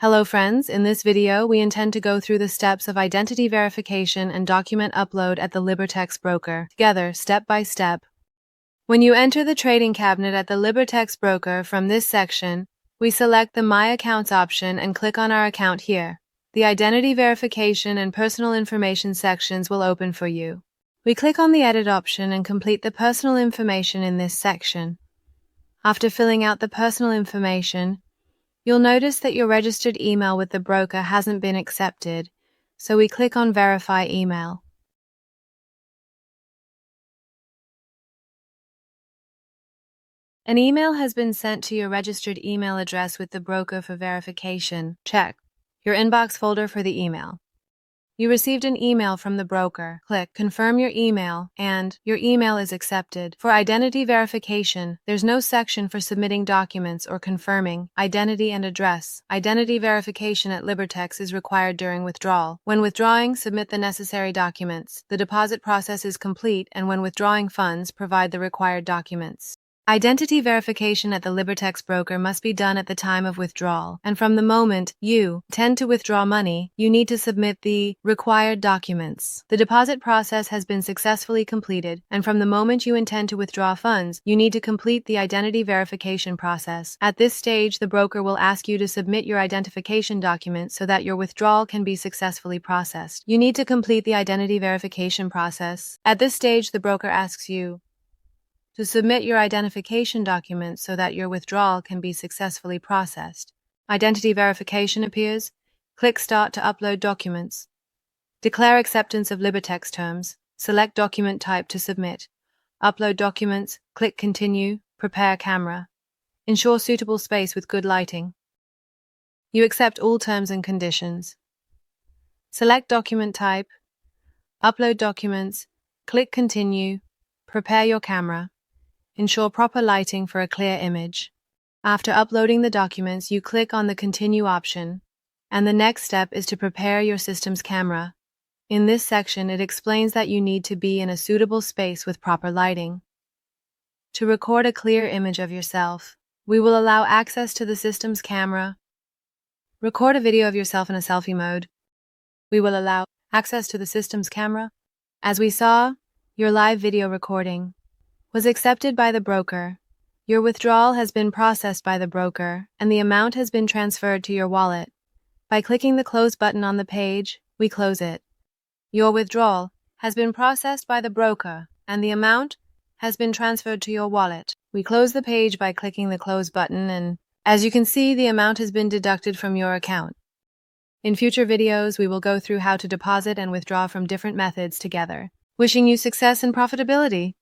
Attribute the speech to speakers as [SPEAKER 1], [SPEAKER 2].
[SPEAKER 1] Hello friends, in this video we intend to go through the steps of identity verification and document upload at the Libertex Broker, together step by step. When you enter the trading cabinet at the Libertex Broker from this section, we select the My Accounts option and click on our account here. The identity verification and personal information sections will open for you. We click on the Edit option and complete the personal information in this section. After filling out the personal information, you'll notice that your registered email with the broker hasn't been accepted, so we click on Verify Email. An email has been sent to your registered email address with the broker for verification. Check your inbox folder for the email. You received an email from the broker. Click Confirm your email, and your email is accepted. For identity verification, there's no section for submitting documents or confirming identity and address. Identity verification at Libertex is required during withdrawal. When withdrawing, submit the necessary documents. The deposit process is complete, and when withdrawing funds, provide the required documents. Identity verification at the Libertex Broker must be done at the time of withdrawal, and from the moment you intend to withdraw money, you need to submit the required documents. The deposit process has been successfully completed, and from the moment you intend to withdraw funds, you need to complete the identity verification process. At this stage, the broker will ask you to submit your identification documents so that your withdrawal can be successfully processed. You need to complete the identity verification process. At this stage, the broker asks you to submit your identification documents so that your withdrawal can be successfully processed. Identity verification appears. Click Start to upload documents. Declare acceptance of Libertex terms. Select document type to submit. Upload documents. Click Continue. Prepare camera. Ensure suitable space with good lighting. You accept all terms and conditions. Select document type. Upload documents. Click Continue. Prepare your camera. Ensure proper lighting for a clear image. After uploading the documents, you click on the Continue option, and the next step is to prepare your system's camera. In this section, it explains that you need to be in a suitable space with proper lighting. To record a clear image of yourself, we will allow access to the system's camera. Record a video of yourself in a selfie mode. We will allow access to the system's camera. As we saw, your live video recording was accepted by the broker. Your withdrawal has been processed by the broker, and the amount has been transferred to your wallet. By clicking the Close button on the page, we close it. Your withdrawal has been processed by the broker, and the amount has been transferred to your wallet. We close the page by clicking the Close button, and as you can see, the amount has been deducted from your account. In future videos, we will go through how to deposit and withdraw from different methods together. Wishing you success and profitability.